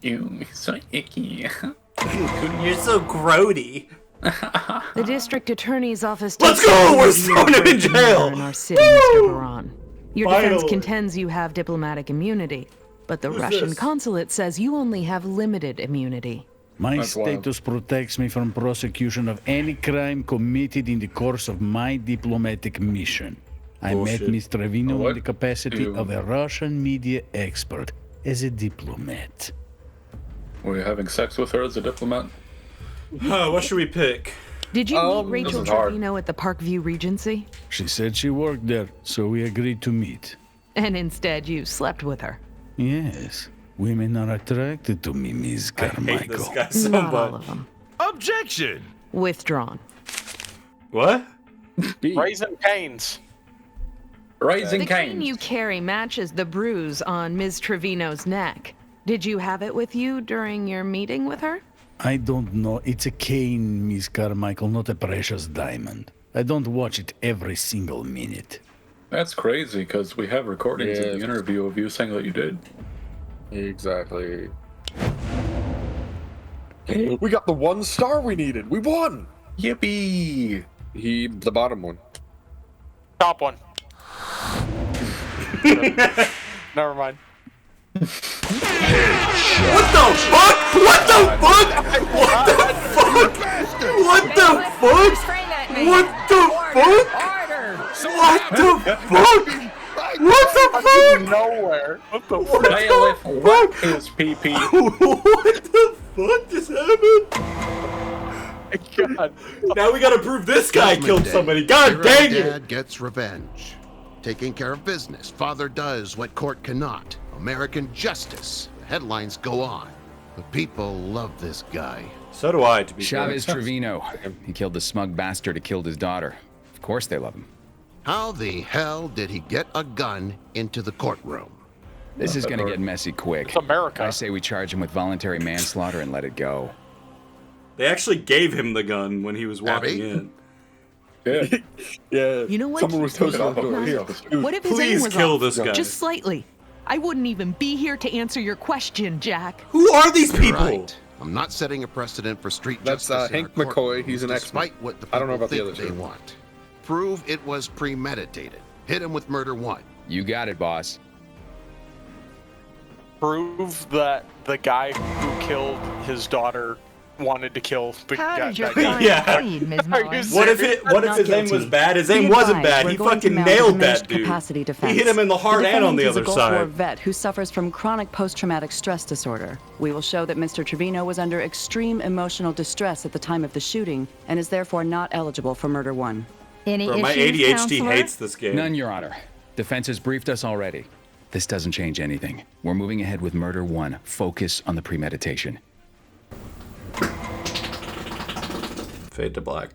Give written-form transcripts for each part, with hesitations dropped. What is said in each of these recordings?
Ew, so icky. You're so grody. The district attorney's office. Let's go! We're throwing him in jail! In our city, Mr. Baran. Your defense Finally. contends you have diplomatic immunity, but the Russian this? consulate says you only have limited immunity. My That's wild. status protects me from prosecution of any crime committed in the course of my diplomatic mission. I met Bullshit. Ms. Trevino in What? the capacity Ew. of a Russian media expert as a diplomat. Were you having sex with her as a diplomat? What should we pick? Did you meet This Rachel is hard. Trevino at the Parkview Regency? She said she worked there, so we agreed to meet. And instead you slept with her. Yes, women are attracted to me, Ms. I hate this Carmichael. guy so Not all much. of them. Objection! Withdrawn. What? B. Raising Cane's. Rising The cane Canes. you carry matches the bruise on Ms. Trevino's neck. Did you have it with you during your meeting with her? I don't know. It's a cane, Miss Carmichael, not a precious diamond. I don't watch it every single minute. That's crazy, because we have recordings of Yeah. the interview of you saying that you did. Exactly. We got the 1 star we needed. We won. Yippee! The bottom one. Top one. Never mind. What the fuck? What the fuck? What the fuck? What the fuck? What the fuck? What the fuck? What the fuck? Nowhere. What the fuck? Bailiff, what is PP? What the fuck just happened? God. Now we gotta prove this guy killed somebody. God Hero dang it! Dad gets revenge. Taking care of business, father does what court cannot. American justice. The headlines go on. The people love this guy. So do I, to be Chavez fair. Trevino. He killed the smug bastard who killed his daughter. Of course they love him. How the hell did he get a gun into the courtroom? This is gonna get messy quick. It's America. I say we charge him with voluntary manslaughter and let it go. They actually gave him the gun when he was walking Abby? in. Yeah. Yeah. You know what? Someone was toasting Get the off door. of Here. me. What if his aim Please was kill off? this guy. Just slightly. I wouldn't even be here to answer your question, Jack. Who are these You're people? right. I'm not setting a precedent for street That's, justice. in Hank our McCoy. courtrooms, He's an despite X-Men. what the I don't know people about the think other they two. want. Prove it was premeditated. Hit him with murder 1. You got it, boss. Prove that the guy who killed his daughter wanted to kill the How guy. did your that guy. client Yeah. plead, Ms. Are Mullen? you What if Not his aim was guilty. bad? His aim Be wasn't advised, bad. we're He going to fucking mount a nailed diminished that dude. capacity defense. He hit him in the heart and on the other defendant is a Gulf War side. vet who suffers from chronic post-traumatic stress disorder. We will show that Mr. Trevino was under extreme emotional distress at the time of the shooting and is therefore not eligible for murder 1. Any Bro, my issues, ADHD counselor? hates this game. None, Your Honor. Defense has briefed us already. This doesn't change anything. We're moving ahead with murder 1. Focus on the premeditation. Fade to black.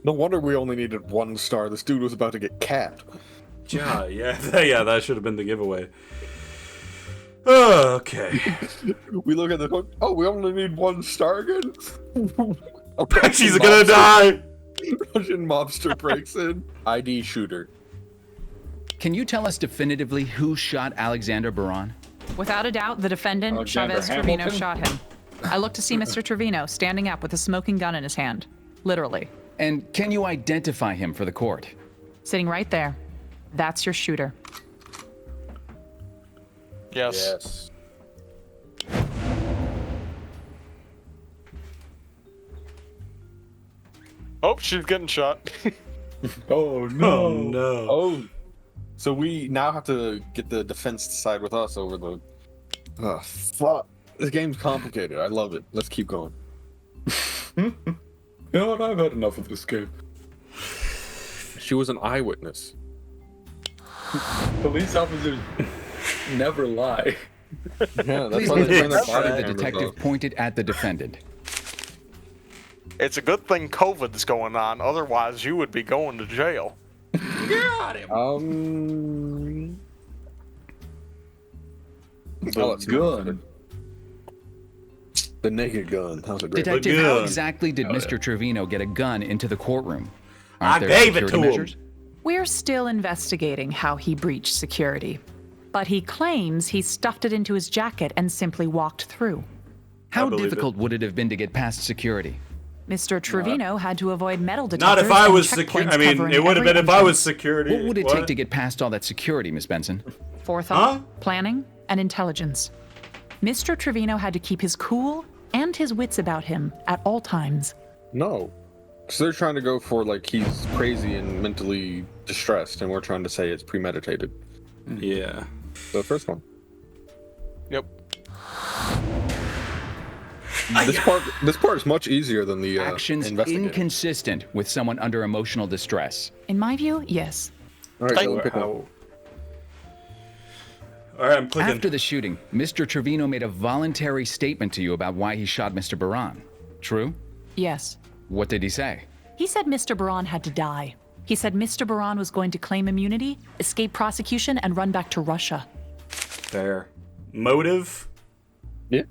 No wonder we only needed 1 star. This dude was about to get capped. Yeah, yeah, that should have been the giveaway. Oh, okay. We look at the code. Oh, we only need 1 star again. She's gonna die. Russian mobster breaks in. ID shooter. Can you tell us definitively who shot Alexander Baran? Without a doubt, the defendant, Alexander Chavez Trevino, Hamilton? shot him. I looked to see Mr. Trevino standing up with a smoking gun in his hand. Literally. And can you identify him for the court? Sitting right there. That's your shooter. Yes. Oh, she's getting shot. Oh no. Oh no. Oh. So we now have to get the defense to side with us over the. Oh fuck. This game's complicated. I love it. Let's keep going. You know what? I've had enough of this game. She was an eyewitness. Police officers never lie. Yeah, that's Please why make they the bring their record body the cameras detective up. pointed at the defendant. It's a good thing COVID's going on, otherwise you would be going to jail. That's good. The naked gun. How's it great? Detective, gun. how exactly did Mr. Trevino get a gun into the courtroom? I Aren't there gave it security to him. measures? We're still investigating how he breached security. But he claims he stuffed it into his jacket and simply walked through. How believe difficult would it have been to get past security? Mr. Trevino had to avoid metal detectors. Not if I and was checkpoints security. I mean, covering it would have every been if I was entrance. security. What would it take to get past all that security, Miss Benson? Forethought, planning, and intelligence. Mr. Trevino had to keep his cool and his wits about him at all times. No. Because they're trying to go for, like, he's crazy and mentally distressed, and we're trying to say it's premeditated. Yeah. The first one. Yep. This part is much easier than the Actions investigating. inconsistent with someone under emotional distress. In my view, yes. All right, Dylan, pick one. All right, I'm clicking. After the shooting, Mr. Trevino made a voluntary statement to you about why he shot Mr. Baran. True? Yes. What did he say? He said Mr. Baran had to die. He said Mr. Baran was going to claim immunity, escape prosecution, and run back to Russia. Fair. Motive? Yeah.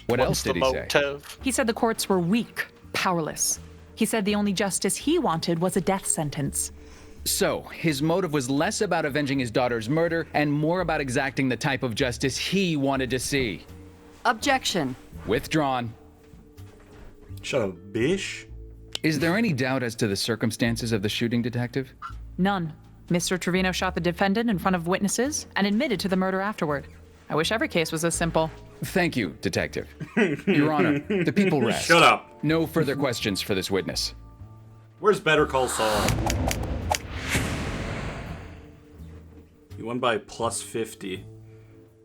What else What's the did he say? motive? He said the courts were weak, powerless. He said the only justice he wanted was a death sentence. So, his motive was less about avenging his daughter's murder and more about exacting the type of justice he wanted to see. Objection. Withdrawn. Shut up, bish. Is there any doubt as to the circumstances of the shooting, Detective? None. Mr. Trevino shot the defendant in front of witnesses and admitted to the murder afterward. I wish every case was as simple. Thank you, Detective. Your Honor, the people rest. Shut up. No further questions for this witness. Where's Better Call Saul? He won by plus 50.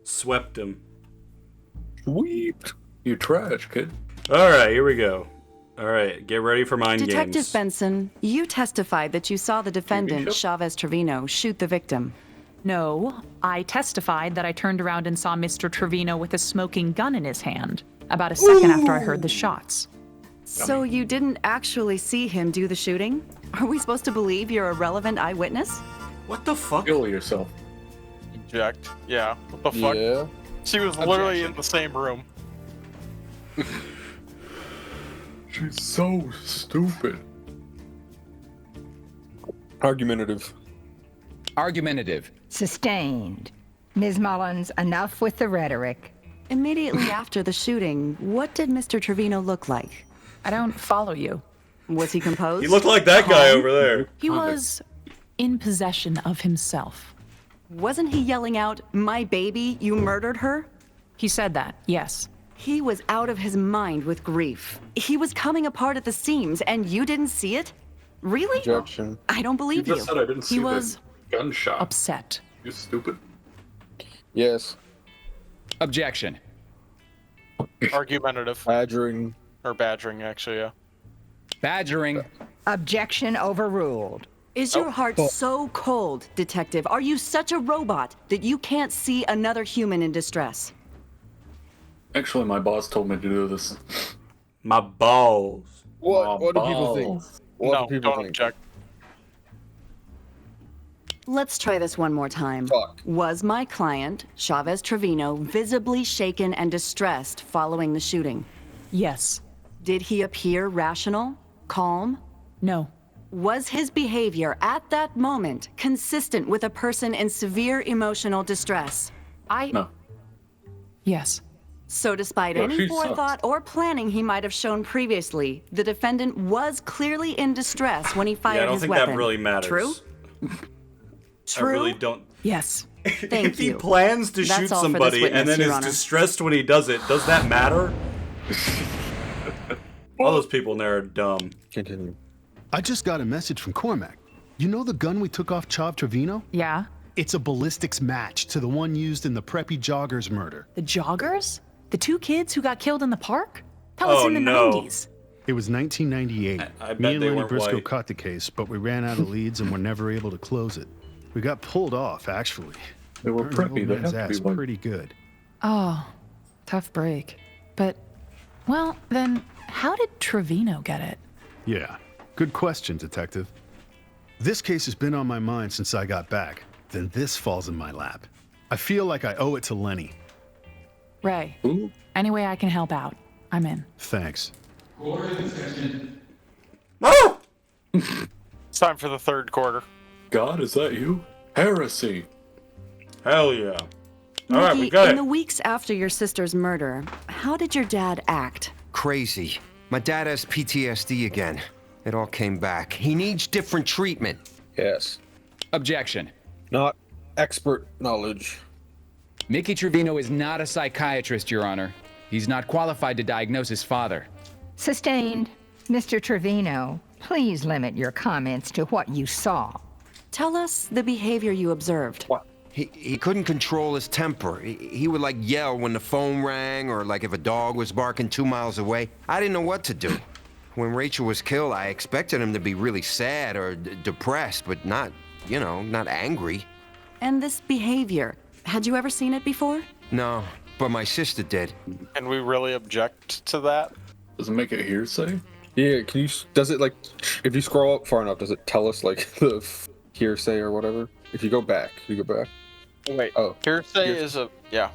Swept him. Sweet. You trash, kid. Alright, here we go. Alright, get ready for mind Detective games. Benson, you testified that you saw the defendant, Chavez Trevino, shoot the victim. No, I testified that I turned around and saw Mr. Trevino with a smoking gun in his hand, about a second after I heard the shots. So you didn't actually see him do the shooting? Are we supposed to believe you're a relevant eyewitness? What the fuck? Kill yourself. Object. Yeah. What the fuck? Yeah. She was literally in the same room. She's so stupid. Argumentative. Argumentative. Sustained. Ms. Mullins, enough with the rhetoric. Immediately after the shooting, what did Mr. Trevino look like? I don't follow you. Was he composed? He looked like that guy over there. He was in possession of himself. Wasn't he yelling out, "My baby, you murdered her"? He said that, yes. He was out of his mind with grief. He was coming apart at the seams, and you didn't see it? Really? Objection. I don't believe you. I didn't He was gunshot. upset. You stupid. Yes. Objection. Argumentative. Badgering. Or badgering, actually, yeah. Badgering. Objection overruled. Is your heart so cold, Detective? Are you such a robot that you can't see another human in distress? Actually, my boss told me to do this. My balls. What do people think? What No, do people don't think? object. Let's try this one more time. Fuck. Was my client, Chavez Trevino, visibly shaken and distressed following the shooting? Yes. Did he appear rational, calm? No. Was his behavior at that moment consistent with a person in severe emotional distress? No. Yes. So despite Yeah, any she forethought or planning he might have shown previously, the defendant was clearly in distress when he Yeah, I fired don't his think weapon. that really matters. True? True? I really don't. Yes. Thank If he you. plans to That's shoot all for this somebody witness, and then Your is Honor. distressed when he does it, does that matter? All those people in there are dumb. Continue. I just got a message from Cormac. You know the gun we took off Chav Trevino? Yeah? It's a ballistics match to the one used in the preppy joggers murder. The joggers? The two kids who got killed in the park? That was in the 90s. It was 1998. I bet Me and they Lenny weren't Briscoe white. caught the case, but we ran out of leads and were never able to close it. We got pulled off, actually. They were Burned the preppy. old They man's have to ass be white. pretty good. Oh, tough break. But, well, then how did Trevino get it? Yeah, good question, Detective. This case has been on my mind since I got back. Then this falls in my lap. I feel like I owe it to Lenny. Ray, any way I can help out, I'm in. Thanks. It's time for the third quarter. God, is that you? Heresy. Hell yeah. All right, we Mickey, got in it. the weeks after your sister's murder, how did your dad act? Crazy. My dad has PTSD again. It all came back. He needs different treatment. Yes. Objection. Not expert knowledge. Mickey Trevino is not a psychiatrist, Your Honor. He's not qualified to diagnose his father. Sustained. Mr. Trevino, please limit your comments to what you saw. Tell us the behavior you observed. What? He couldn't control his temper. He would like yell when the phone rang or like if a dog was barking 2 miles away. I didn't know what to do. When Rachel was killed, I expected him to be really sad or depressed, but not, not angry. And this behavior, had you ever seen it before? No, but my sister did. And we really object to that? Does it make it hearsay? Yeah, does it like, if you scroll up far enough, does it tell us like the hearsay or whatever? If you go back. Wait, oh. Hearsay is yeah.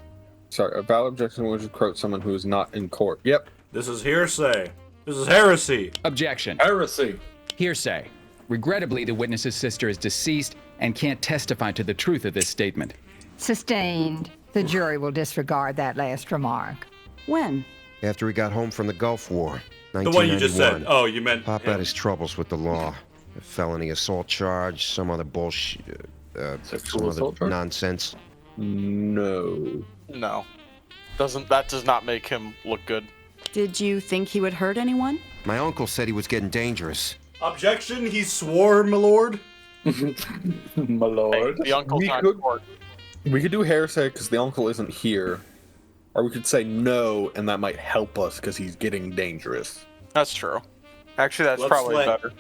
Sorry, a valid objection was to quote someone who is not in court. Yep. This is hearsay. This is heresy. Objection. Heresy. Hearsay. Regrettably, the witness's sister is deceased and can't testify to the truth of this statement. Sustained. The jury will disregard that last remark. When? After he got home from the Gulf War, The one you just said. 1991. Oh, you meant Pop him. had his troubles with the law. A felony assault charge, some other bullshit, Sexual assault charge? nonsense. No. No. That does not make him look good. Did you think he would hurt anyone? My uncle said he was getting dangerous. Objection, he swore, my lord. My lord. Hey, the uncle's not in court. We could do hearsay because the uncle isn't here. Or we could say no, and that might help us because he's getting dangerous. That's true. Actually, that's Let's probably let better.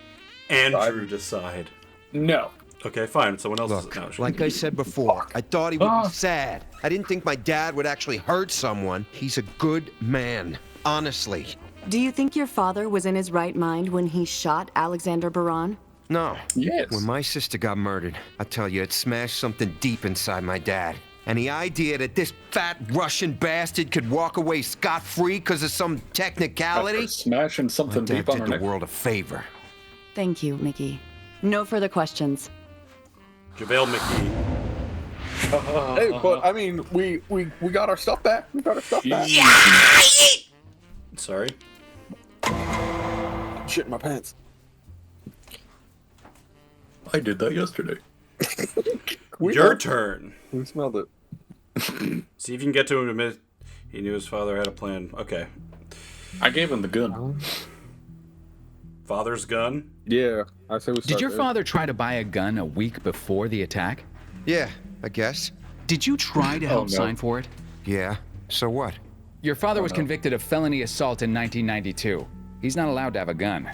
Andrew decide. No. Okay, fine. Someone else Look, is like I said before, I thought he would be sad. I didn't think my dad would actually hurt someone. He's a good man, honestly. Do you think your father was in his right mind when he shot Alexander Baran? No. Yes. When my sister got murdered, I tell you, it smashed something deep inside my dad. And the idea that this fat Russian bastard could walk away scot-free because of some technicality? Smashing something my dad deep on did her the neck. world a favor. Thank you, Mickey. No further questions. JaVale McGee. Hey, but I mean, we got our stuff back. We got our stuff back. Sorry. Shit in my pants. I did that yesterday. We Your know. turn. We smelled it. See if you can get to him to admit he knew his father had a plan. Okay. I gave him the gun. Father's gun? Yeah, I say we start Did your there. father try to buy a gun a week before the attack? Yeah, I guess. Did you try to help no. sign for it? Yeah, so what? Your father was convicted of felony assault in 1992. He's not allowed to have a gun.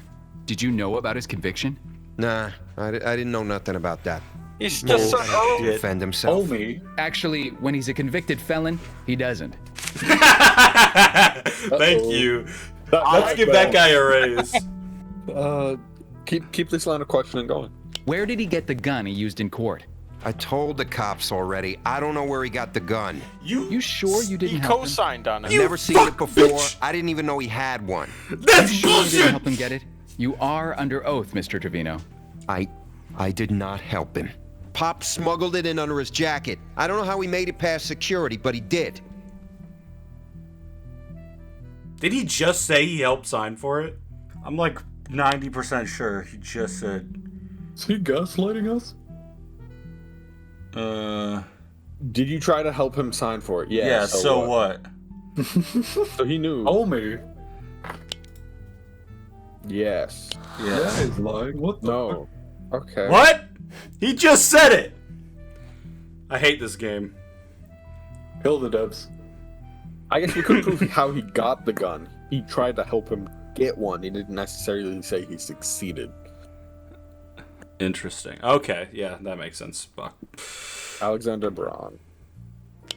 Did you know about his conviction? Nah, I didn't know nothing about that. He's just To defend himself. Homie. Actually, when he's a convicted felon, he doesn't. Thank you. Let's give that guy a raise. Keep this line of questioning going. Where did he get the gun he used in court? I told the cops already. I don't know where he got the gun. You sure you didn't He help him? co-signed on it. I've never seen it before. I didn't even know he had one. That's You sure you didn't bullshit! help him get it? You are under oath, Mr. Trevino. I did not help him. Pop smuggled it in under his jacket. I don't know how he made it past security, but he did. Did he just say he helped sign for it? I'm like 90% sure he just said. Is he gaslighting us? Did you try to help him sign for it? Yeah. Yeah, so what? So he knew. Homie. Yes. Yeah, he's lying. What the No. Okay. What? He just said it! I hate this game. Kill the devs. I guess we couldn't prove how he got the gun. He tried to help him get one. He didn't necessarily say he succeeded. Interesting. Okay, yeah, that makes sense. Fuck. Alexander Braun.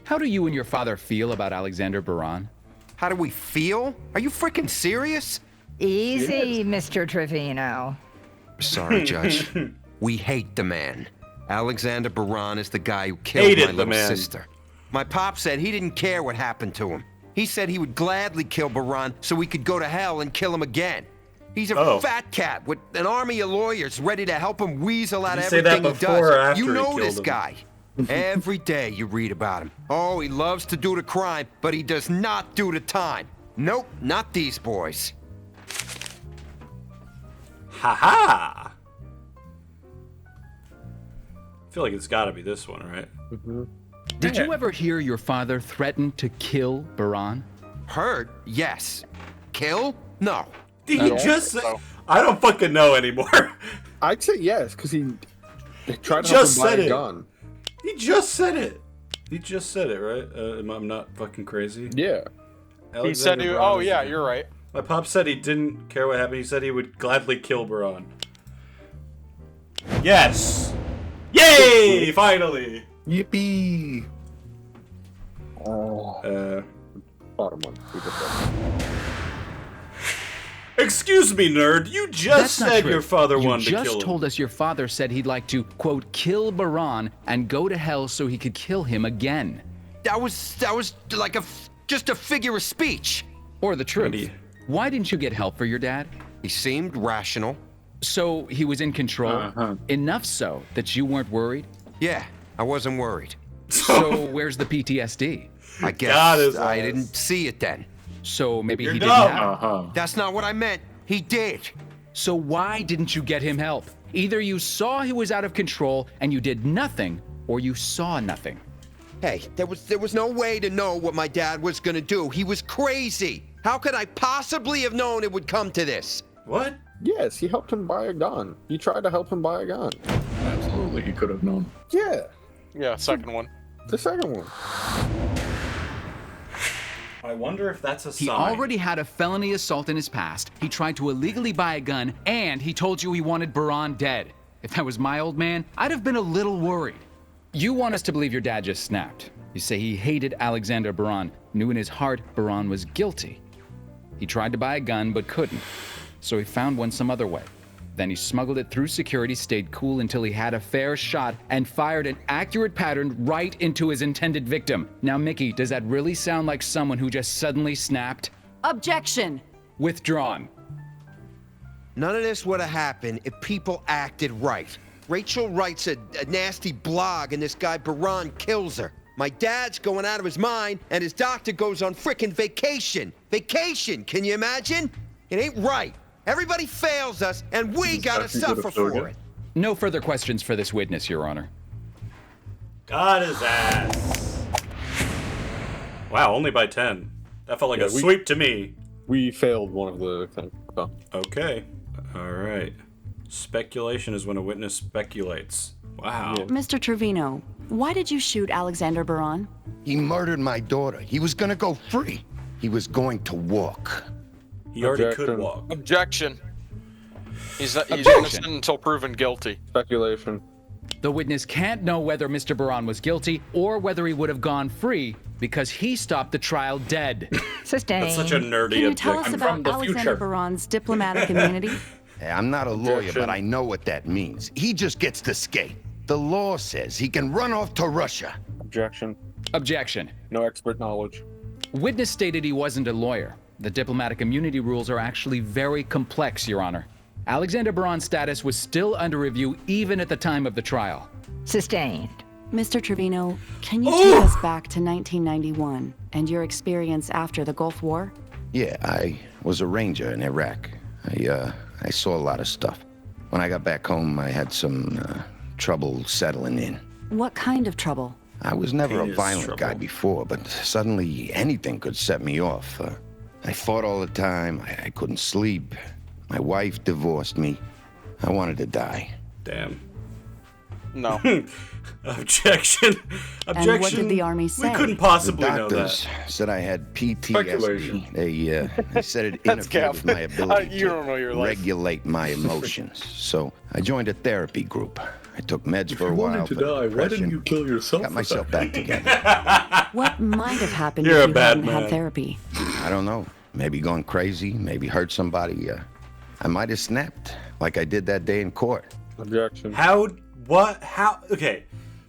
How do you and your father feel about Alexander Baran? How do we feel? Are you freaking serious? Easy, Mr. Trevino. Sorry, Judge. We hate the man. Alexander Baran is the guy who killed Hated my the little man. sister. My pop said he didn't care what happened to him. He said he would gladly kill Baran so we could go to hell and kill him again. He's a fat cat with an army of lawyers ready to help him weasel out Did you say that everything he before or does. after You he know killed this him? guy. Every day you read about him. Oh, he loves to do the crime, but he does not do the time. Nope, not these boys. Ha-ha! I feel like it's gotta be this one, right? Did you ever hear your father threaten to kill Baran? Heard? Yes. Kill? No. Did he just say? I don't fucking know anymore. I'd say yes, because he tried to just help him buy said a it. gun. He just said it. He just said it, right? I'm not fucking crazy. Yeah. He said, "Oh yeah, you're right." My pop said he didn't care what happened. He said he would gladly kill Baran. Yes! Yay! Finally! Yippee! Bottom one. Excuse me, nerd. You just said your father wanted to kill him. You just told us your father said he'd like to, quote, kill Baran and go to hell so he could kill him again. That was like just a figure of speech. Or the truth. Why didn't you get help for your dad? He seemed rational. So he was in control? Enough so that you weren't worried? Yeah, I wasn't worried. So where's the PTSD? I guess I didn't see it then. So maybe he didn't have. That's not what I meant. He did. So why didn't you get him help? Either you saw he was out of control and you did nothing, or you saw nothing. Hey, there was no way to know what my dad was gonna do. He was crazy. How could I possibly have known it would come to this? What? Yes, he helped him buy a gun. You tried to help him buy a gun. Absolutely, he could have known. Yeah. Yeah, second one. The second one. I wonder if that's a sign. He already had a felony assault in his past. He tried to illegally buy a gun, and he told you he wanted Baran dead. If that was my old man, I'd have been a little worried. You want us to believe your dad just snapped. You say he hated Alexander Baran, knew in his heart Baran was guilty. He tried to buy a gun, but couldn't. So he found one some other way. Then he smuggled it through security, stayed cool until he had a fair shot, and fired an accurate pattern right into his intended victim. Now, Mickey, does that really sound like someone who just suddenly snapped? Objection! Withdrawn. None of this would have happened if people acted right. Rachel writes a nasty blog and this guy Baran kills her. My dad's going out of his mind and his doctor goes on frickin' vacation. Vacation, can you imagine? It ain't right. Everybody fails us, and we gotta suffer for it. No further questions for this witness, Your Honor. Got his ass. Wow, only by 10. That felt like a sweep to me. We failed one of the things. Oh. Okay. All right. Speculation is when a witness speculates. Wow. Yeah. Mr. Trevino, why did you shoot Alexander Baran? He murdered my daughter. He was gonna go free. He was going to walk. He already could walk. Objection. He's innocent until proven guilty. Speculation. The witness can't know whether Mr. Baran was guilty or whether he would have gone free because he stopped the trial dead. Sustained. That's such a nerdy Can you tell us about Alexander Baran's diplomatic immunity? Hey, I'm not a lawyer, but I know what that means. He just gets to skate. The law says he can run off to Russia. Objection. Objection. No expert knowledge. Witness stated he wasn't a lawyer. The diplomatic immunity rules are actually very complex, Your Honor. Alexander Baran's status was still under review even at the time of the trial. Sustained. Mr. Trevino, can you take us back to 1991 and your experience after the Gulf War? Yeah, I was a ranger in Iraq. I saw a lot of stuff. When I got back home, I had some trouble settling in. What kind of trouble? I was never a violent guy before, but suddenly anything could set me off. I fought all the time. I couldn't sleep. My wife divorced me. I wanted to die. Damn. No. Objection. Objection. And what did the Army say? We couldn't possibly know The doctors that. said I had PTSD. They said it interfered with my ability to regulate my emotions. So I joined a therapy group. I took meds for a while. If you wanted to die, why didn't you kill yourself? Got myself back together. What might have happened You're if a you bad hadn't man. had therapy? I don't know. Maybe gone crazy. Maybe hurt somebody. I might have snapped like I did that day in court. Objection. How? What? How? Okay.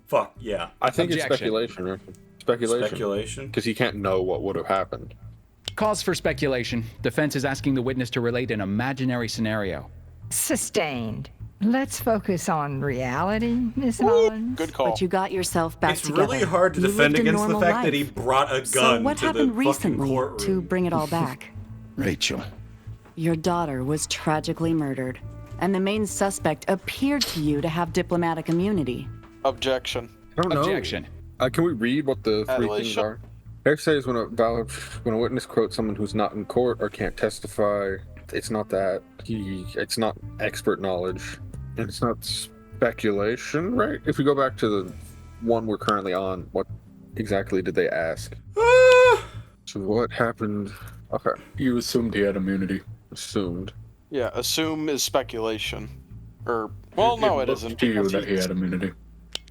Fuck, yeah. I think Objection. it's speculation. Right? Speculation. Speculation? Because he can't know what would have happened. Cause for speculation. Defense is asking the witness to relate an imaginary scenario. Sustained. Let's focus on reality, Miss Mullins. Good call. But you got yourself back It's together. really hard to You defend lived a against the normal fact that he life. brought a gun So what to happened the fucking recently courtroom. to bring it all back? Rachel. Your daughter was tragically murdered, and the main suspect appeared to you to have diplomatic immunity. Objection. I don't know. Objection. Can we read what the three things Adulation. are? Hearsay is when a witness quotes someone who's not in court or can't testify. It's not that. It's not expert knowledge. And it's not speculation, right? If we go back to the one we're currently on, what exactly did they ask? So what happened? Okay. You assumed he had immunity. Assumed. Yeah, assume is speculation. Or, well, no, it looked isn't. to you because that he had immunity.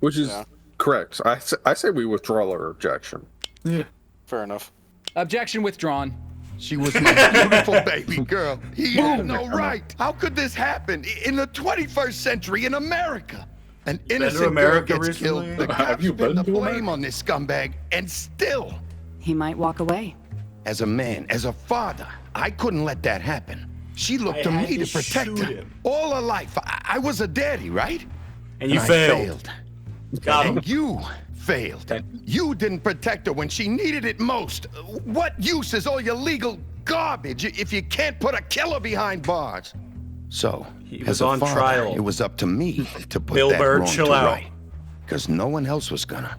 Which is correct. I say we withdraw our objection. Yeah. Fair enough. Objection withdrawn. She was my beautiful baby girl. He had no right. How could this happen in the 21st century in America? An innocent America girl gets recently? killed. The Have cops you pin been the to blame on this scumbag, and still, He might walk away. as a man, as a father, I couldn't let that happen. She looked to I had me to to protect shoot her. him. All her life, I was a daddy, right? And you I failed. Got him. And you failed. You didn't protect her when she needed it most. What use is all your legal garbage if you can't put a killer behind bars? So, He as was a on father, trial. it was up to me to put Bill that Burr, wrong chill to out. right. Because no one else was gonna.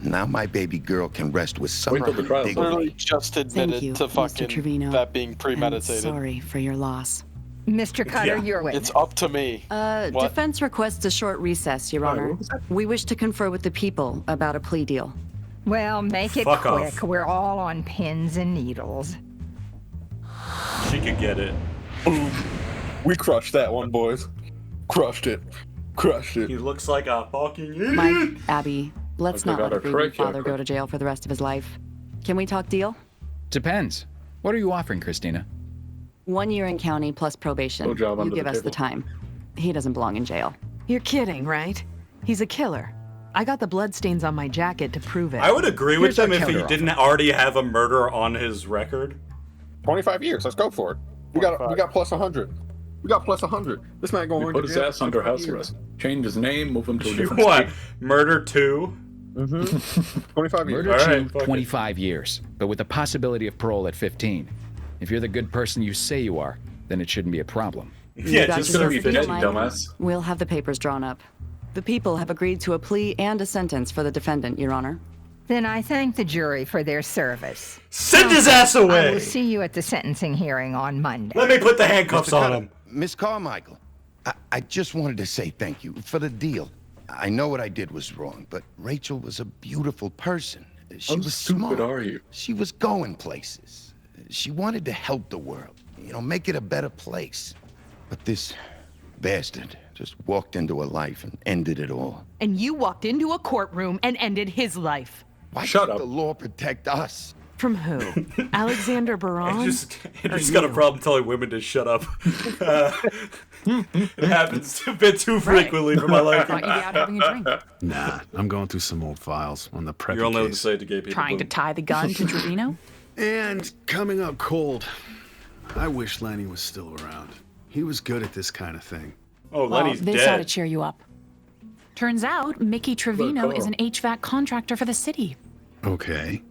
Now my baby girl can rest with some Wait till the trial's over. Literally dignity. just Thank admitted you, to Mr. fucking Trevino. that being And premeditated. sorry for your loss. Mr. Cutter, Yeah. your witness. It's up to me. What? Defense requests a short recess, Your Honor. We wish to confer with the people about a plea deal. Well, make it Fuck quick. off. We're all on pins and needles. She could get it. Boom. We crushed that one, boys. Crushed it. Crushed it. He looks like a fucking idiot. Mike, Abby, let's Like not they let got a our grieving trachea father go to jail for the rest of his life. Can we talk deal? Depends. What are you offering, Christina? 1 year in county plus probation. No job You under give the us the table. time. He doesn't belong in jail. You're kidding, right? He's a killer. I got the bloodstains on my jacket to prove it. I would agree with Here's our him if he counteroffer. didn't already have a murder on his record. 25 years. Let's go for it. We got plus 100. We got plus 100. This man going We to put his jail ass for under 25 house years. arrest. Change his name, move him to a You different what? state. Murder 2? 25 years. Murder All 2, right, fuck it. 25 years, but with the possibility of parole at 15. If you're the good person you say you are, then it shouldn't be a problem. Yeah, got just yourself be a deal, 50, Mike. dumbass. We'll have the papers drawn up. The people have agreed to a plea and a sentence for the defendant, Your Honor. Then I thank the jury for their service. send his ass I away. will see you at the sentencing hearing on Monday. Let me put the handcuffs Mr. on Cutter, him. Miss Carmichael, I just wanted to say thank you for the deal. I know what I did was wrong, but Rachel was a beautiful person. She How was stupid smart. are you? She was going places. She wanted to help the world, make it a better place. But this bastard just walked into her life and ended it all. And you walked into a courtroom and ended his life. Why Shut can't up. the law protect us? From who? Alexander Baron? Andrew's got a problem telling women to shut up. It happens a bit too frequently for my liking. Thought you'd be out having a drink. Nah, I'm going through some old files on the preppy You're only able to case. say it to gay people. Trying to Boom. tie the gun to Trevino? And coming up cold. I wish Lenny was still around. He was good at this kind of thing. Oh, Lenny's this ought to dead. cheer you up. Turns out Mickey Trevino is an HVAC contractor for the city. Okay.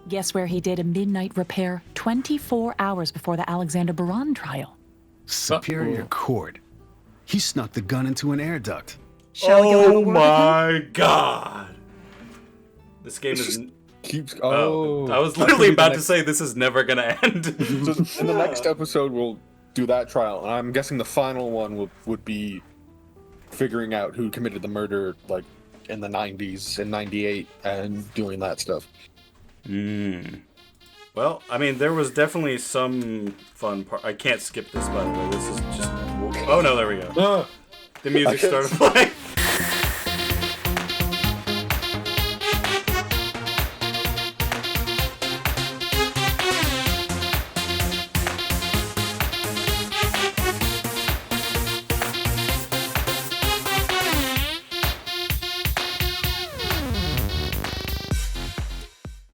Guess where he did a midnight repair 24 hours before the Alexander Baron trial? Superior Court. He snuck the gun into an air duct. Shall we go have a Oh word with him? my god. This game is. Keeps. I was That could literally be the about to next- say this is never gonna end. So in the next episode, we'll do that trial, and I'm guessing the final one would be figuring out who committed the murder, like in the 90s and 98, and doing that stuff. Well, I mean, there was definitely some fun part. I can't skip this, by the way. This is just. Oh no, there we go. The music started playing.